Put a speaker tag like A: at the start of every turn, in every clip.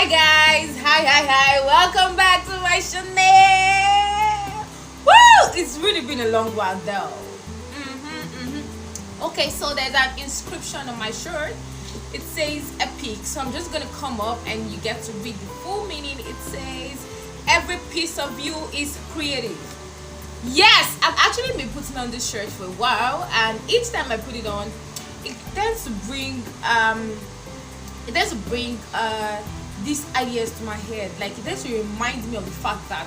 A: Hi guys, hi, welcome back to my channel. Woo! It's really been a long while though. Okay, so there's an inscription on my shirt. It says epic, so I'm just gonna come up and you get to read the full meaning. It says every piece of you is creative. Yes, I've actually been putting on this shirt for a while, and each time I put it on, it tends to bring these ideas to my head. Like, it tends to remind me of the fact that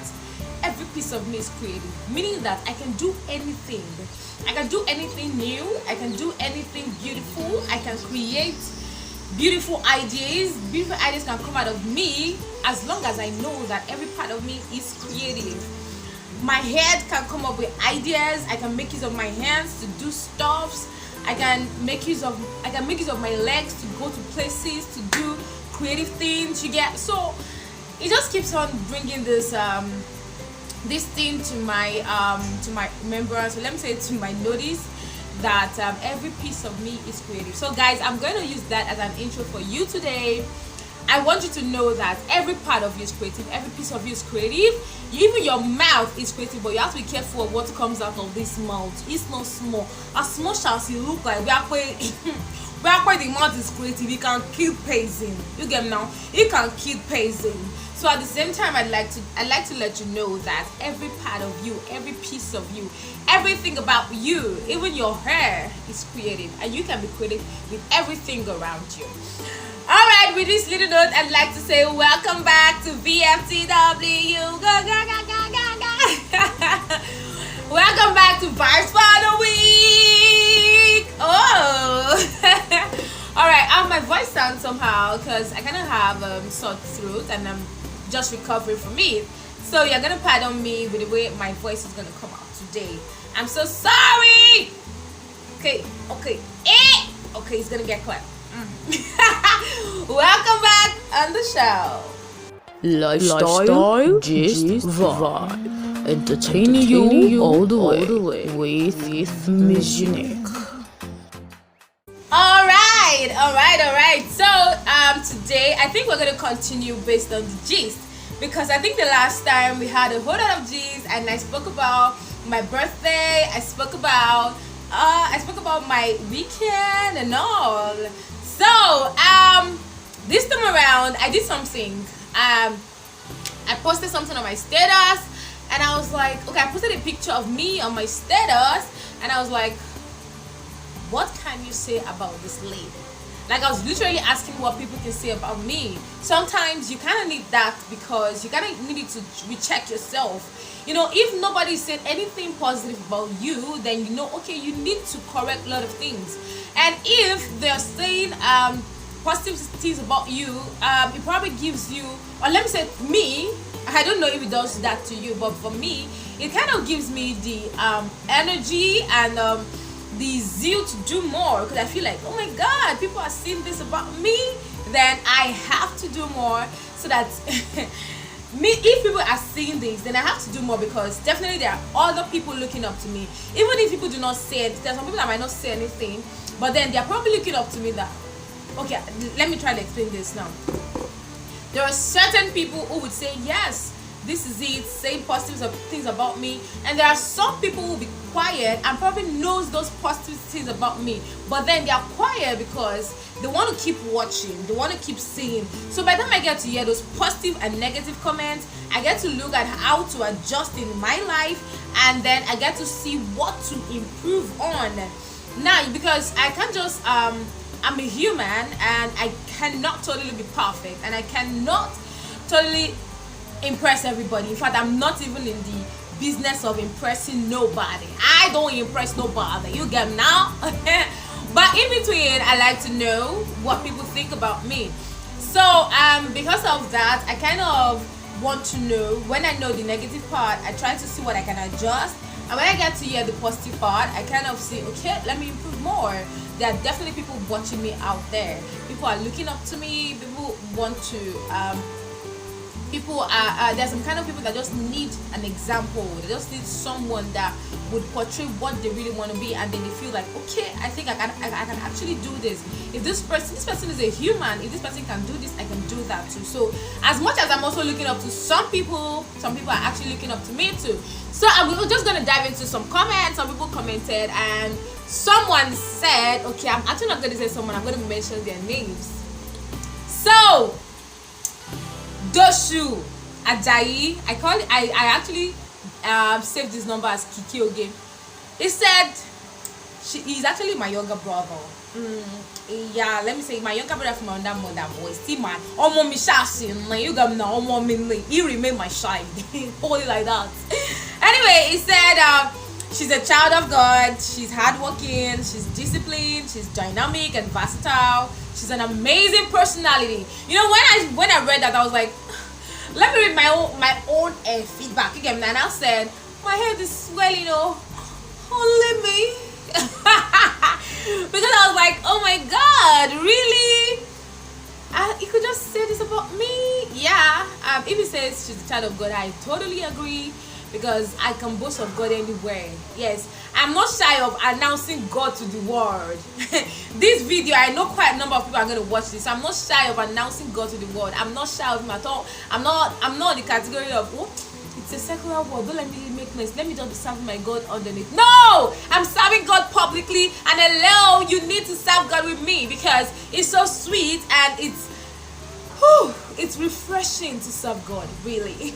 A: every piece of me is creative, meaning that I can do anything. I can do anything new, I can do anything beautiful, I can create beautiful ideas. Beautiful ideas can come out of me as long as I know that every part of me is creative. My head can come up with ideas, I can make use of my hands to do stuffs, I can make use of my legs to go to places, to do creative things. You get, so it just keeps on bringing this thing to my remembrance. So let me say to my notice that every piece of me is creative. So guys, I'm going to use that as an intro for you today. I want you to know that every part of you is creative, every piece of you is creative. Even your mouth is creative, but you have to be careful of what comes out of this mouth. It's not small. As small as it look like, where the mouth is creative, it can keep pacing. You get me now? It can keep pacing. So at the same time, I'd like to let you know that every part of you, every piece of you, everything about you, even your hair is creative, and you can be creative with everything around you. Alright, with this little note, I'd like to say welcome back to VFTW. Go. Welcome back to Vibes for the Week. Oh. Alright, my voice sounds somehow because I kind of have sore throat and I'm just recovering from it. So you're going to pardon me with the way my voice is going to come out today. I'm so sorry. Okay, it's going to get quiet. Welcome back on the show.
B: Lifestyle, gist, vibe. Entertaining you all the way with Miss Unique.
A: Alright. So today I think we're going to continue based on the gist, because I think the last time we had a whole lot of gist and I spoke about my birthday, I spoke about my weekend and all. So this time around I did something. I posted something on my status and I was like, okay, I posted a picture of me on my status and I was like, what can you say about this lady? Like, I was literally asking what people can say about me. Sometimes you kind of need that because you kind of need to recheck yourself. You know, if nobody said anything positive about you, then you know, okay, you need to correct a lot of things. And if they're saying positive things about you, it probably gives you, or let me say me, I don't know if it does that to you, but for me, it kind of gives me the energy and the zeal to do more, because I feel like, oh my god, people are saying this about me, then I have to do more, so that if people are seeing this, then I have to do more, because definitely there are other people looking up to me. Even if people do not say it, there's some people that might not say anything, but then they're probably looking up to me that, okay, let me try to explain this now. There are certain people who would say, yes, this is it, say positive things about me, and there are some people who will be quiet and probably knows those positive things about me, but then they are quiet because they want to keep watching, they want to keep seeing. So by the time I get to hear those positive and negative comments, I get to look at how to adjust in my life, and then I get to see what to improve on. Now, because I can't just I'm a human and I cannot totally be perfect, and I cannot totally impress everybody. In fact, I'm not even in the business of impressing nobody. I don't impress nobody, you get me now. But in between, I like to know what people think about me. So because of that, I kind of want to know, when I know the negative part, I try to see what I can adjust, and when I get to hear the positive part, I kind of say, okay, let me improve more. There are definitely people watching me out there. People are looking up to me. People want to people are there's some kind of people that just need an example. They just need someone that would portray what they really want to be, and then they feel like, okay, I think I can actually do this. If this person is a human, if this person can do this, I can do that too. So as much as I'm also looking up to some people are actually looking up to me too. So I'm just gonna dive into some comments. Some people commented, and someone said, okay, I'm actually not gonna say someone, I'm gonna mention their names. So Doshu Ajayi, I actually saved this number as Kiki Oge. He said he's actually my younger brother. Yeah, let me say my younger brother from my other mother boy. See man, Omo mi shasin, you got now Omo mi, he remain my child. Holy like that. Anyway, he said she's a child of God. She's hardworking. She's disciplined. She's dynamic and versatile. She's an amazing personality. You know, when I read that, I was like, let me read my own feedback. You get me? And I said, my head is swelling. Only me. Because I was like, oh my God, really? You could just say this about me? Yeah. If he says she's a child of God, I totally agree. Because I can boast of God anywhere. Yes, I'm not shy of announcing God to the world. This video, I know quite a number of people are going to watch this. I'm not shy of announcing God to the world. I'm not shy of him at all. I'm not the category of, oh, it's a secular world, don't let me make noise, let me just be serving my God underneath. No, I'm serving God publicly, and hello, you need to serve God with me, because it's so sweet and it's refreshing to serve God, really.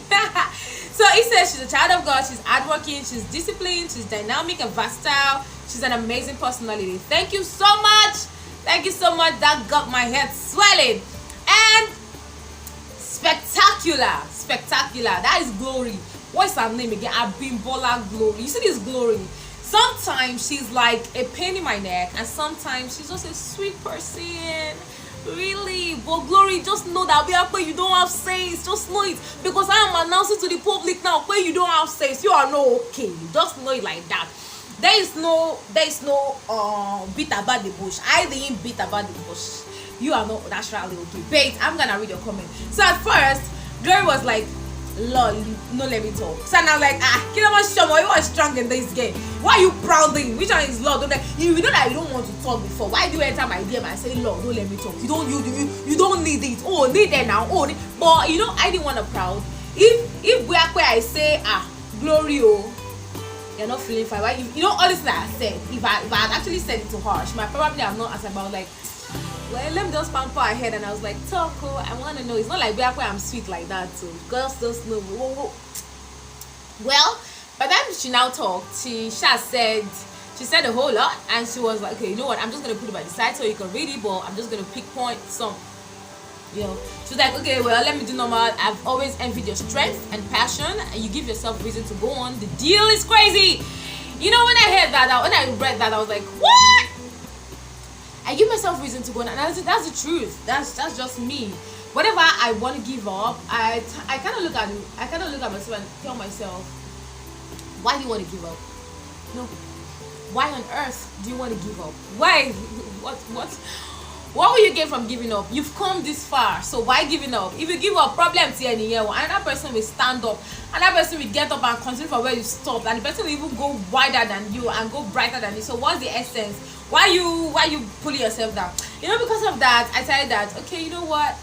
A: So he says she's a child of God, she's hardworking, she's disciplined, she's dynamic and versatile, she's an amazing personality. Thank you so much. Thank you so much. That got my head swelling. And spectacular. That is Glory. What's her name again? Abimbola Glory. You see this Glory? Sometimes she's like a pain in my neck, and sometimes she's just a sweet person. Really, but Glory, just know that where you don't have sense, just know it, because I am announcing to the public now, where you don't have sense, you are not okay. Just know it like that. There is no beat about the bush. I didn't beat about the bush. You are not naturally okay. Wait, I'm gonna read your comment. So at first, Glory was like, Lord, no, let me talk. So now like, you are strong in this game. Why are you prouding? Which one is Lord? You know that you don't want to talk before. Why do you enter my DM and say, Lord, don't let me talk? You don't need it. Oh, need it now. Oh, but you know, I didn't want to proud. If we are where I say, Glory, you're not feeling fine. Why? You know all this that I said. If I had actually said it to her, she might probably have not asked about like, well, let me just pamper her head, and I was like, Toko, I want to know. It's not like where I'm sweet like that, so girls just know. Well, by the time she now talked, she said a whole lot, and she was like, okay, you know what? I'm just gonna put it by the side so you can read it, but I'm just gonna pick points. Some, she was like, okay, well, let me do normal. I've always envied your strength and passion, and you give yourself reason to go on. The deal is crazy. You know, when I heard that, when I read that, I was like, what? I give myself reason to go on, and that's the truth. That's just me. Whatever I want to give up, I kind of look at myself and tell myself, why do you want to give up? No, why on earth do you want to give up? Why? What will you get from giving up? You've come this far, so why giving up? If you give up, problems here and here, another person will stand up, another person will get up and continue from where you stopped, and the person will even go wider than you and go brighter than you. So what's the essence? Why you pulling yourself down? You know, because of that, I decided that, okay, you know what?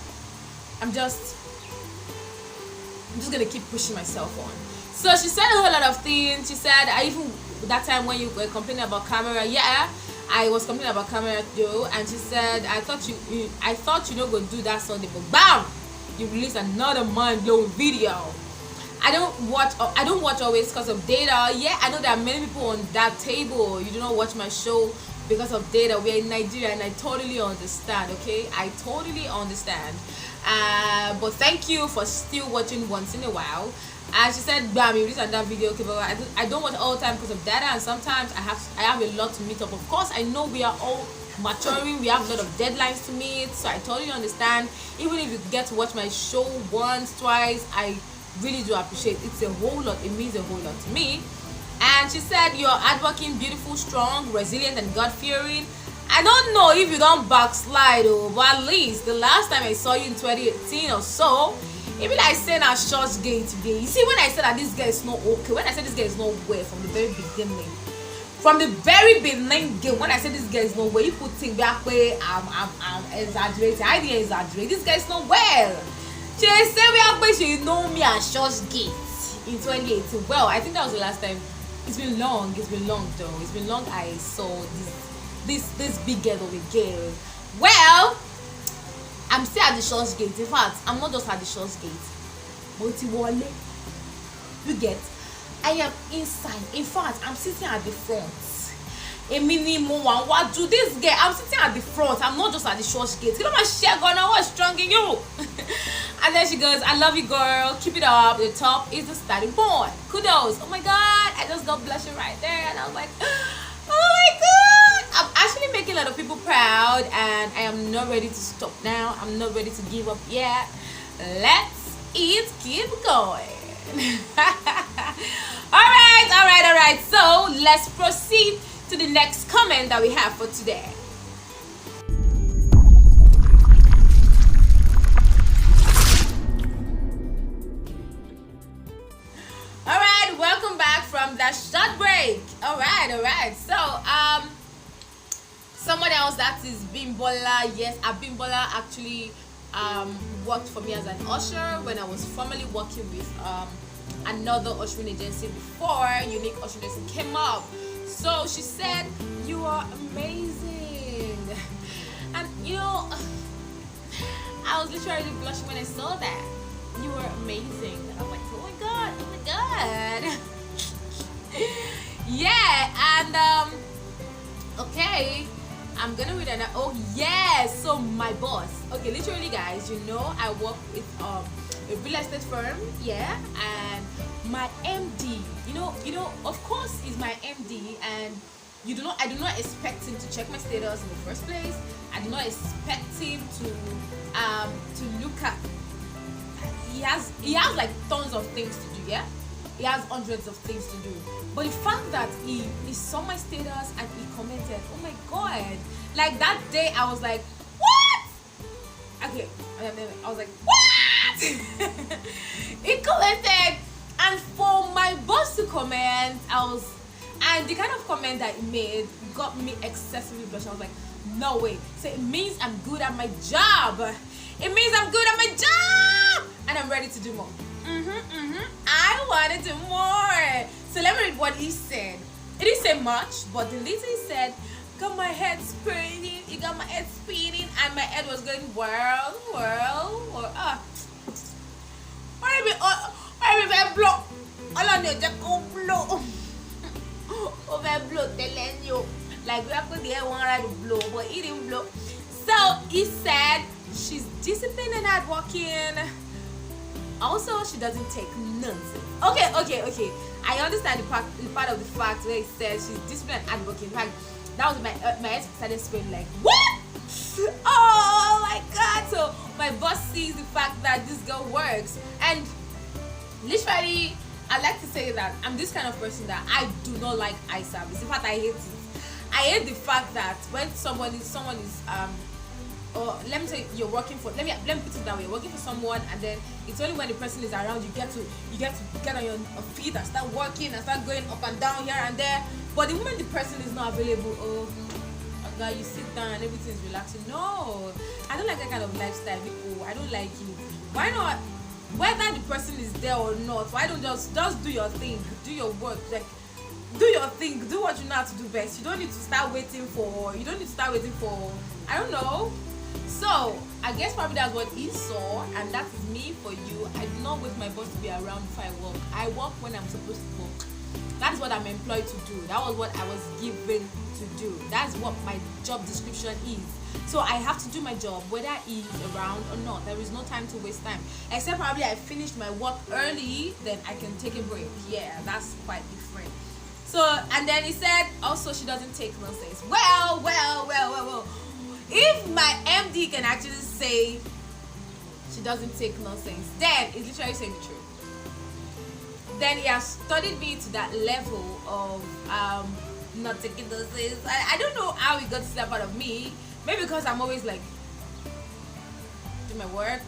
A: I'm just gonna keep pushing myself on. So she said a whole lot of things. She said, that time when you were complaining about camera, yeah, I was complaining about camera though, and she said, I thought you know go do that Sunday, but bam, you released another mind-blowing video. I don't watch always because of data. Yeah, I know there are many people on that table. You do not watch my show because of data. We're in Nigeria, and I totally understand. Okay, I totally understand. But thank you for still watching once in a while. And she said, bam, you released another video. Okay, but I don't watch all the time because of data, and sometimes I have a lot to meet up. Of course, I know we are all maturing, we have a lot of deadlines to meet, so I totally understand. Even if you get to watch my show once, twice, I really do appreciate it. It's a whole lot. It means a whole lot to me. And she said, you're hardworking, beautiful, strong, resilient, and God-fearing. I don't know if you don't backslide, but at least the last time I saw you in 2018 or so, Even like saying a short gay today. You see, when I said that this girl is not okay, when I said this girl is not well from the very beginning, when I said this girl is not well, you could think back way I'm exaggerating. I didn't exaggerate. This girl is not well. She said we are she know me as short gate in 2018. Well, I think that was the last time. It's been long though. It's been long I saw this big girl of a girl. Well, I'm still at the short gate. In fact, I'm not just at the short gate. Multi-wale. You get? I am inside. In fact, I'm sitting at the front. A minimum one. What do this girl? I'm sitting at the front. I'm not just at the short gate. You know my share gonna what's strong in you. And then she goes, I love you, girl. Keep it up. The top is the starting point. Kudos. Oh my god. I just got blushing right there. And I was like, oh my god. I'm actually making a lot of people proud. And I am not ready to stop now. I'm not ready to give up yet. Let's keep going. Alright. So let's proceed to the next comment that we have for today. Alright, welcome back from that short break. Alright. So someone else that is Bimbola. Yes, Bimbola actually worked for me as an usher when I was formerly working with another ushering agency before Unique Ushering Agency came up. So she said, you are amazing. And you know, I was literally blushing when I saw that. You are amazing. And I'm like, oh my god. Yeah, and okay, I'm gonna read an oh yes. So my boss, okay, literally guys, you know I work with a real estate firm, yeah, and my MD, you know of course is my MD, and I do not expect him to check my status in the first place. I do not expect him to look at, he has like tons of things to do, yeah. He has hundreds of things to do, but the fact that he saw my status and he commented, oh my god, like that day I was like, what? Okay, I was like, what? He commented, and for my boss to comment, and the kind of comment that he made got me excessively blush. I was like, no way. So it means I'm good at my job. It means I'm good at my job, and I'm ready to do more. I want to do more. So let me read what he said. It didn't say much, but the little he said got my head spinning. It got my head spinning, and my head was going whirl. Blow. All on your just go blow. Over blow, telling you. Like we have to get one right to blow, but he didn't blow. So he said she's disciplined and hardworking. Also, she doesn't take nonsense. Okay. I understand the part of the fact where it says she's disciplined and hardworking. In fact, that was my head started spinning like, what? Oh my god! So my boss sees the fact that this girl works, and literally, I like to say that I'm this kind of person that I do not like eye service. In fact, I hate it. I hate the fact that when someone is or let me say you're working for, let me put it that way, you're working for someone, and then it's only when the person is around you get to get on your feet and start working and start going up and down here and there. But the moment the person is not available, oh god, you sit down and everything is relaxing. No, I don't like that kind of lifestyle, people. I don't like it. Why not? Whether the person is there or not, why don't just do your thing, do your work, like do your thing, do what you know how to do best. You don't need to start waiting for I don't know. So I guess probably that's what he saw, and that is me for you. I do not wait my boss to be around before I work. I work when I'm supposed to work. That is what I'm employed to do. That was what I was given to do. That's what my job description is. So I have to do my job whether he's around or not. There is no time to waste time. Except probably I finished my work early, then I can take a break. Yeah, that's quite different. So, and then he said also she doesn't take nonsense. Well. If my MD can actually say she doesn't take nonsense, then he's literally saying the truth. Then he has studied me to that level of not taking nonsense. I don't know how he got to that part of me. Maybe because I'm always like do my work,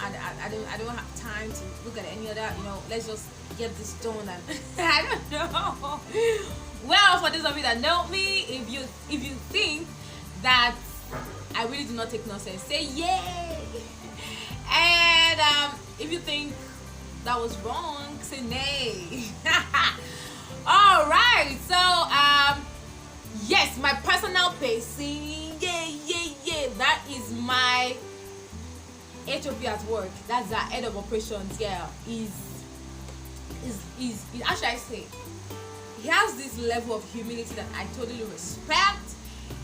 A: I don't have time to look at any other, let's just get this done. And I don't know. Well, for those of you that know me, if you think that I really do not take nonsense, say yay. And if you think that was wrong, say nay. All right, so yes, my personal pacing, yeah, that is my HOP at work. That's the head of operations. Yeah, is how should I say? He has this level of humility that I totally respect.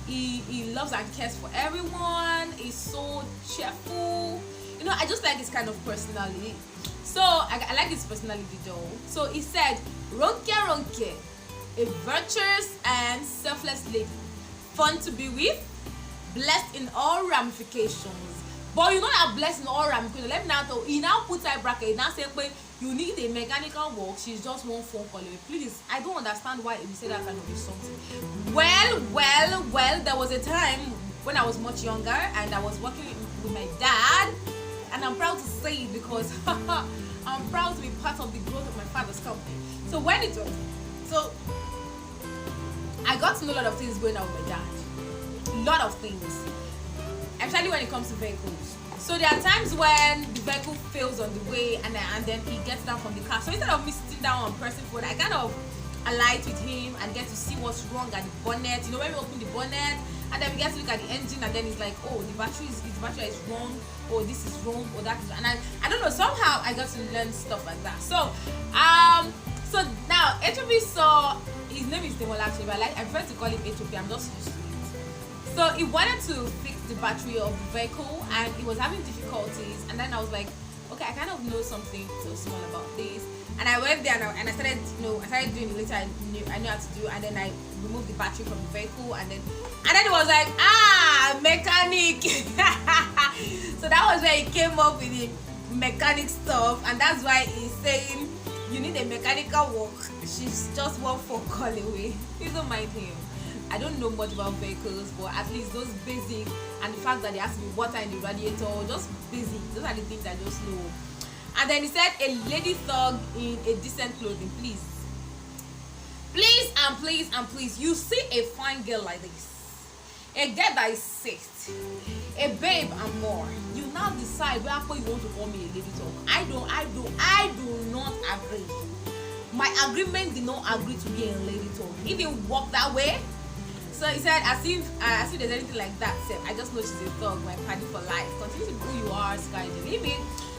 A: He loves and cares for everyone. He's so cheerful. I just like his kind of personality. So I like his personality though. So he said, Ronke, a virtuous and selfless lady, fun to be with, blessed in all ramifications. But you know that blessed in all ramifications. Let me now tell you, he now puts a bracket. He now said, you need a mechanical work. She's just one phone call away. Please, I don't understand why you say that kind of something. Well, there was a time when I was much younger and I was working with my dad, and I'm proud to say it because I'm proud to be part of the growth of my father's company. So I got to know a lot of things going on with my dad. A lot of things. Especially when it comes to vehicles. So there are times when the vehicle fails on the way and then he gets down from the car. So instead of me sitting down on pressing forward, I kind of alight with him and get to see what's wrong at the bonnet. When we open the bonnet and then we get to look at the engine and then it's like, oh, the battery is wrong, or this is wrong, or that is, and I don't know, somehow I got to learn stuff like that. So now HOP saw, his name is Demola actually, but I prefer to call him HOP. I'm just used to it. So he wanted to fix the battery of the vehicle and he was having difficulties, and then I was like, okay, I kind of know something so small about this, and I went there and I started doing it later. I knew how to do, and then I removed the battery from the vehicle, and then it was like, mechanic. So that was where he came up with the mechanic stuff, and that's why he's saying you need a mechanical work. She's just one phone call away. Please don't mind him. I don't know much about vehicles, but at least those basic, and the fact that there has to be water in the radiator, just basic, those are the things I just know. And then he said, a lady thug in a decent clothing, please, you see a fine girl like this, a girl that is sexed, a babe and more, you now decide whether you want to call me a lady thug. I do not agree. My agreement did not agree to be a lady thug. It didn't work that way. So he said, as if there's anything like that. So I just know she's a thug, my party for life. Continue to be who you are, Sky Jimmy.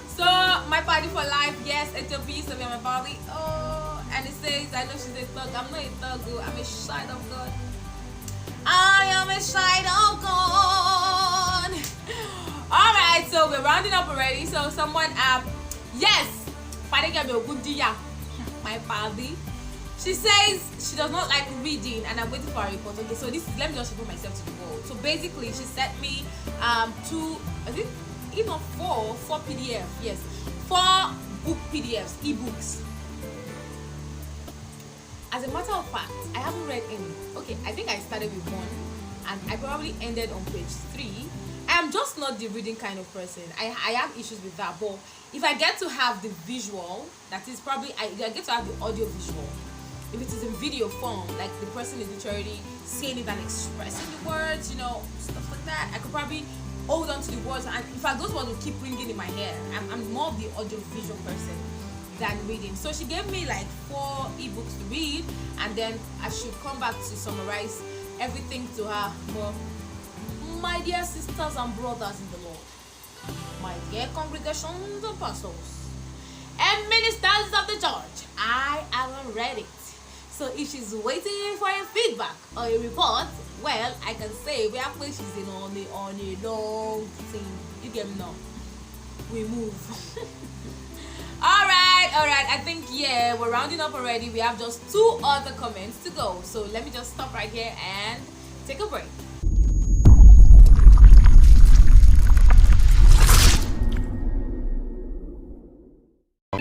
A: So my party for life, yes, HOP, so be my body. Oh, and it says, I know she's a thug. I'm not a thug, though. I'm a child of God. I am a child of God. All right, so we're rounding up already. So someone, yes, my party. She says she does not like reading, and I'm waiting for a report. Okay, so let me just report myself to the world. So basically, she sent me four PDF. Yes, 4 book PDFs, ebooks. As a matter of fact, I haven't read any. Okay, I think I started with 1, and I probably ended on page 3. I am just not the reading kind of person. I have issues with that, but if I get to have the visual, that is probably I get to have the audio visual. If it is in video form, like the person is literally saying it and expressing the words, stuff like that, I could probably hold on to the words, and in fact those words will keep ringing in my head. I'm more of the audio visual person than reading. So she gave me like 4 ebooks to read, and then I should come back to summarize everything to her. But my dear sisters and brothers in the Lord, my dear congregations and pastors and ministers of the church, I haven't read it. So if she's waiting for a feedback or a report, well, I can say we are she's in on a long thing. You get me now? We move. All right. I think we're rounding up already. We have just 2 other comments to go. So let me just stop right here and take a break.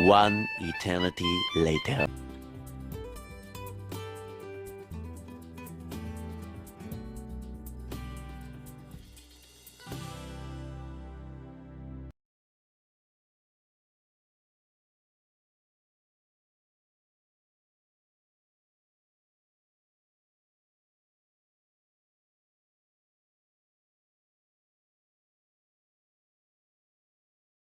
C: One eternity later.